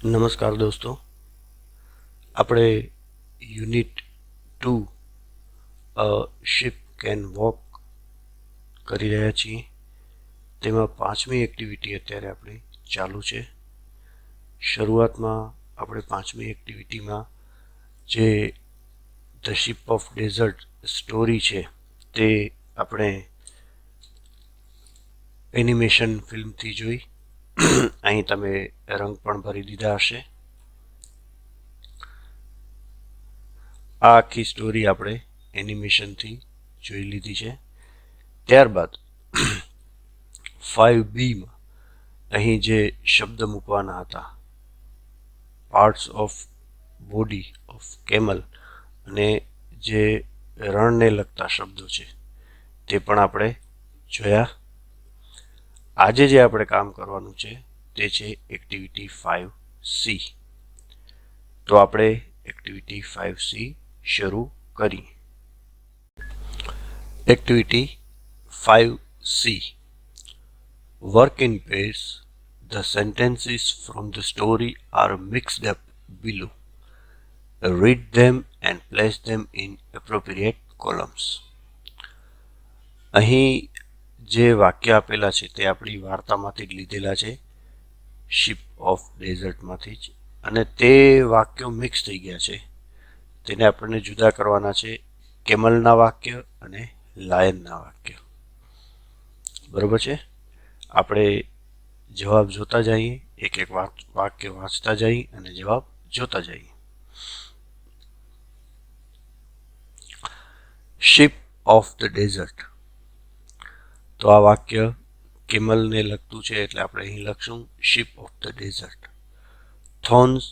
નમસ્કાર દોસ્તો, આપણે unit 2 a ship can walk કરી રહ્યા છીએ. તેમાં 5મી એક્ટિવિટી અત્યારે આપણી ચાલુ છે. શરૂઆતમાં આપણે 5મી એક્ટિવિટીમાં જે the ship of desert story છે તે આપણે એનિમેશન ફિલ્મથી જોઈ. અહીં તમે રંગ પણ ભરી દીધા હશે. આ આખી સ્ટોરી આપણે એનિમેશનથી જોઈ લીધી છે. ત્યારબાદ 5Bમાં અહીં જે શબ્દ મૂકવાના હતા, parts of body of camel, અને જે રણને લગતા શબ્દો છે તે પણ આપણે જોયા. આજે જે આપણે કામ કરવાનું છે તે છે એક્ટિવિટી 5C. તો આપણે એક્ટિવિટી 5C શરૂ કરીએ. Activity 5C. Work in pairs. The sentences from the story are mixed up below. Read them and place them in appropriate columns. અહીં જે વાક્ય આપેલા છે તે આપણી વાર્તામાંથી જ લીધેલા છે, શિપ ઓફ ડેઝર્ટમાંથી જ, અને તે વાક્યો મિક્સ થઈ ગયા છે. તેને આપણને જુદા કરવાના છે, કેમલના વાક્ય અને લાયનના વાક્ય. બરોબર છે? આપણે જવાબ જોતા જઈએ, એક એક વાક્ય વાંચતા જઈએ અને જવાબ જોતા જઈએ. Ship of the desert. તો આ વાક્ય કેમલને લગતું છે એટલે આપણે અહીં લખશું ship of the desert. Thorns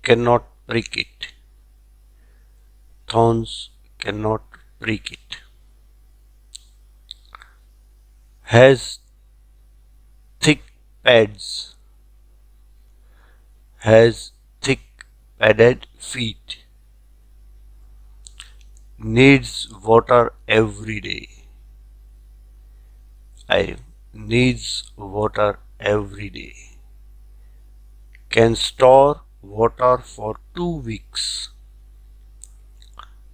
cannot prick it. Thorns cannot prick it. Has thick pads. Has thick padded feet. Needs water every day. Needs water every day. Can store water for 2 weeks.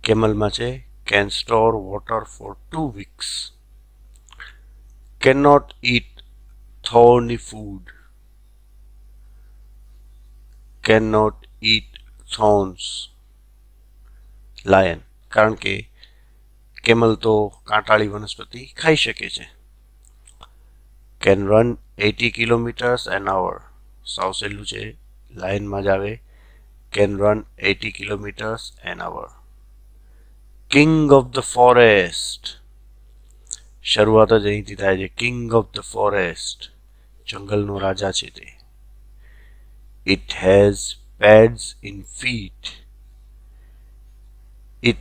કેમલમાં છે can store water for 2 weeks. Cannot eat thorny food. Cannot eat thorns. Lion. કારણ કે camel તો કાંટાળી વનસ્પતિ ખાઈ શકે છે. Can run 80 kilometers an hour. સાવ સહેલું છે, લાઇનમાં જ આવે. Can run 80 kilometers an hour. King of the forest. શરૂઆત જ અહીંથી થાય છે. King of the forest. જંગલનો રાજા છે તે. It has pads in feet. It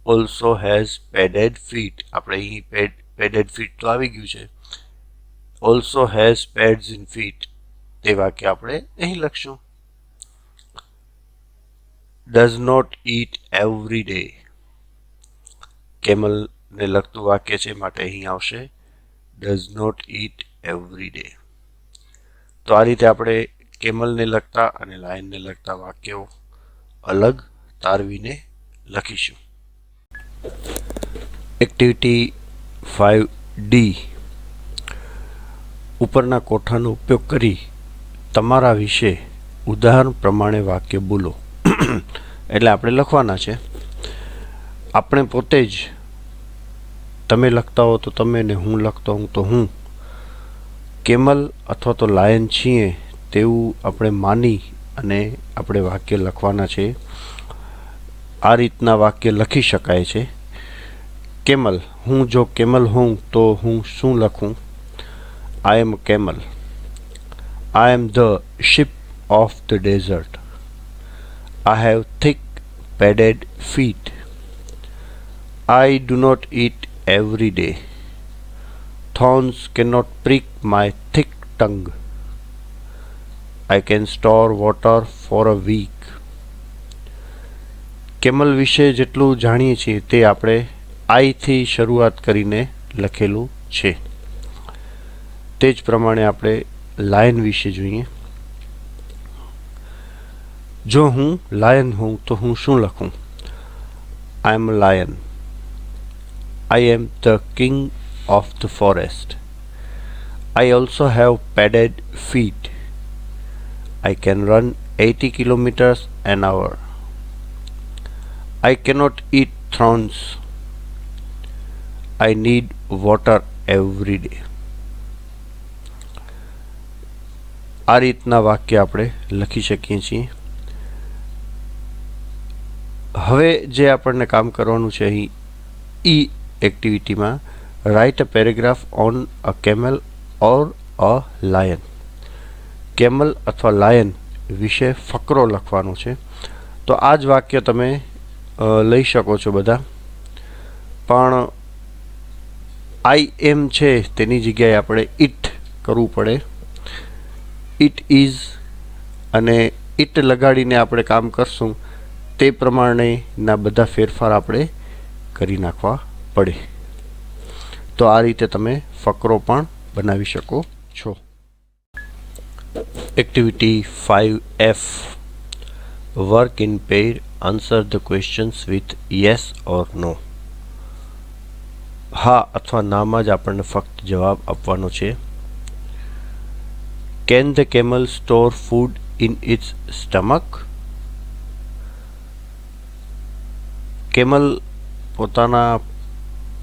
also has padded feet. આપણે અહીં padded feet તો આવી ગયું છે. Also has pads in feet. તે વાક્ય આપણે અહીં લખશું. Does not eat every day. કેમલને લગતું વાક્ય છે માટે અહીં આવશે does not eat every day. તો આ રીતે આપણે કેમલને લગતા અને લાયનને લગતા વાક્યો અલગ તારવીને લખીશું. Activity 5D. ઉપરના કોઠાનો ઉપયોગ કરી તમારા વિશે ઉદાહરણ પ્રમાણે વાક્ય બોલો. એટલે આપણે લખવાના છે. આપણે પોતે જ, તમે લખતા હો તો તમે, ને હું લખતો હું તો હું, કેમલ અથવા તો લાયન છીએ તેવું આપણે માની અને આપણે વાક્ય લખવાના છે. આ રીતના વાક્ય લખી શકાય છે. કેમલ, હું જો કેમલ હોઉં તો હું શું લખું? I am a camel. I am the ship of the desert. I have thick padded feet. I do not eat every day. Thorns cannot prick my thick tongue. I can store water for a week. Camel વિશે જેટલું જાણીએ છીએ તે આપણે આઈથી શરૂઆત કરીને લખેલું છે. તે જ પ્રમાણે આપણે લાયન વિશે જોઈએ. જો હું લાયન હોઉં તો હું શું લખું? I am a lion. I am the king of the forest. I also have padded feet. I can run 80 kilometers an hour. I cannot eat thorns. I need water every day. આ રીતના વાક્ય આપણે લખી શકીએ છીએ. હવે જે આપણને કામ કરવાનું છે અહીં ઈ એક્ટિવિટીમાં write a paragraph on a camel or a lion. Camel અથવા લાયન વિશે ફકરો લખવાનો છે. તો આ જ વાક્ય તમે લઈ શકો છો બધા, પણ આઈ એમ છે તેની જગ્યાએ આપણે ઇટ કરવું પડે. ઇટ ઇઝ અને ઇટ લગાડીને આપણે કામ કરશું તે પ્રમાણેના બધા ફેરફાર આપણે કરી નાખવા પડે. તો આ રીતે તમે ફકરો પણ બનાવી શકો છો. Activity 5F, work in pair, answer the questions with yes or no. હા અથવા નામાં જ આપણને ફક્ત જવાબ આપવાનો છે. Can the camel store food in its stomach? Camel પોતાના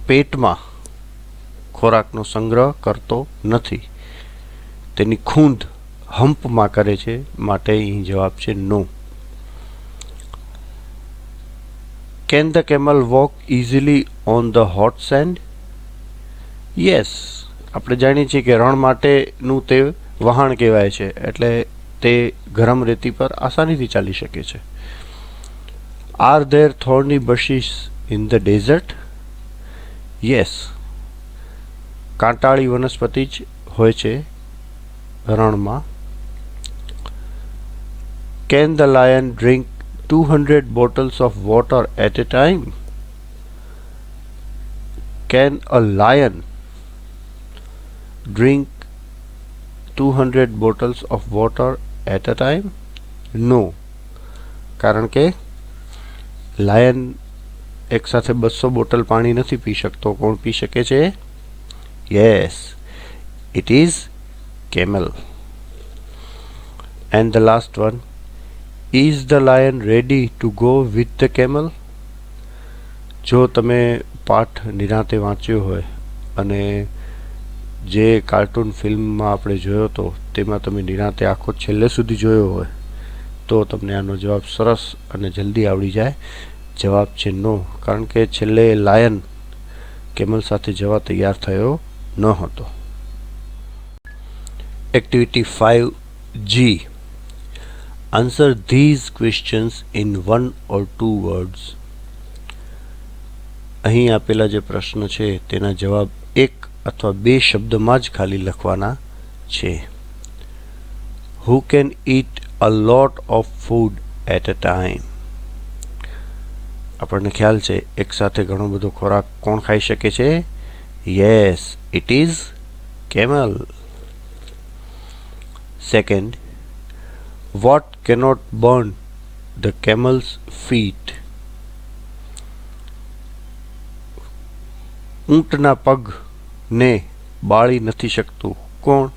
પેટમાં ખોરાકનો સંગ્રહ કરતો નથી, તેની ખૂંદ હમ્પમાં કરે છે, માટે અહીં જવાબ છે no. Can the camel walk easily on the hot sand? Yes, આપણે જાણીએ છીએ કે રણ માટેનું તે વહાણ કહેવાય છે, એટલે તે ગરમ રેતી પર આસાનીથી ચાલી શકે છે. Are there thorny bushes in the desert? Yes, કાંટાળી વનસ્પતિ જ હોય છે રણમાં. Can the lion drink 200 bottles of water at a time? Can a lion drink 200 bottles of water at a time? No, કારણ કે લાયન એક સાથે 200 બોટલ પાણી નથી પી શકતો. કોણ પી શકે છે? Yes, it is camel. And the last one, is the lion ready to go with the camel? જો તમે પાઠ નિરાંતે વાંચ્યો હોય અને જે કાર્ટૂન ફિલ્મમાં આપણે જોયો હતો તેમાં તમે નિરાંતે આખો છેલ્લે સુધી જોયો હોય તો તમને આનો જવાબ સરસ અને જલ્દી આવડી જાય. જવાબ છે નો, કારણ કે છેલ્લે લાયન કેમલ સાથે જવા તૈયાર થયો ન હતો. Activity 5G, answer these questions in 1 or 2 words. અહીં આપેલા જે પ્રશ્ન છે તેના જવાબ એક અથવા બે શબ્દમાં જ ખાલી લખવાના છે. Who can eat a lot of food at a time? આપણને ખ્યાલ છે એક સાથે ઘણો બધો ખોરાક કોણ ખાઈ શકે છે? Yes, it is camel. Second, what cannot burn the camel's feet? ઊંટના પગને બાળી નથી શકતું કોણ?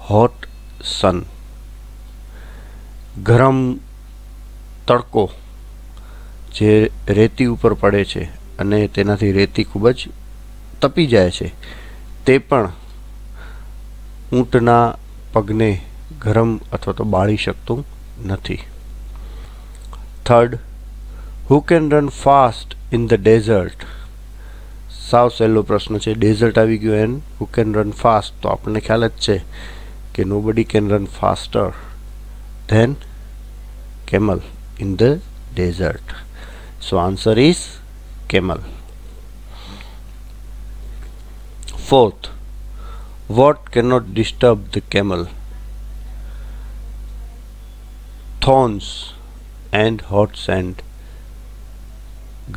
Hot sun. ગરમ તડકો જે રેતી ઉપર પડે છે અને તેનાથી રેતી ખૂબ જ તપી જાય છે, તે પણ ઊંટના પગને ગરમ અથવા તો બાળી શકતું નથી. Third, who can run fast in the desert? સાવ સહેલો પ્રશ્ન છે. ડેઝર્ટ આવી ગયો and who can run fast, તો આપણને ખ્યાલ જ છે કે nobody can run faster than camel in the desert. So answer is camel. Fourth, what cannot disturb the camel? Thorns and hot sand.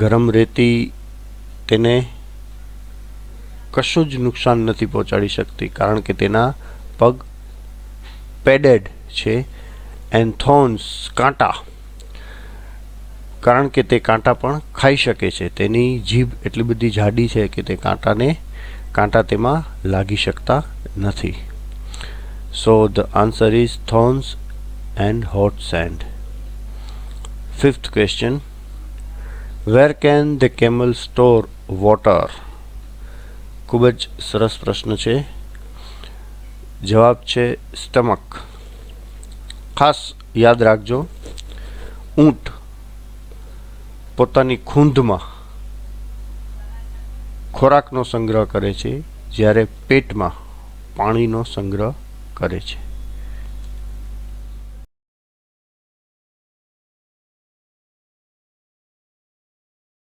ગરમ રેતી તેને કશું જ નુકસાન નથી પહોંચાડી શકતી, કારણ કે તેના પગ પેડેડ છે એન્ડ થોર્ન્સ કાંટા, કારણ કે તે કાંટા પણ ખાઈ શકે છે. તેની જીભ એટલી બધી જાડી છે કે તે કાંટા તેમાં લાગી શકતા નથી. So the answer is thorns and hot sand. Fifth question, where can the camel store water? ખૂબ જ સરસ પ્રશ્ન છે. જવાબ છે સ્ટમક. ખાસ યાદ રાખજો, ઊંટ પોતાની ખૂંદમાં ખોરાકનો સંગ્રહ કરે છે, જ્યારે પેટમાં પાણીનો સંગ્રહ કરે છે.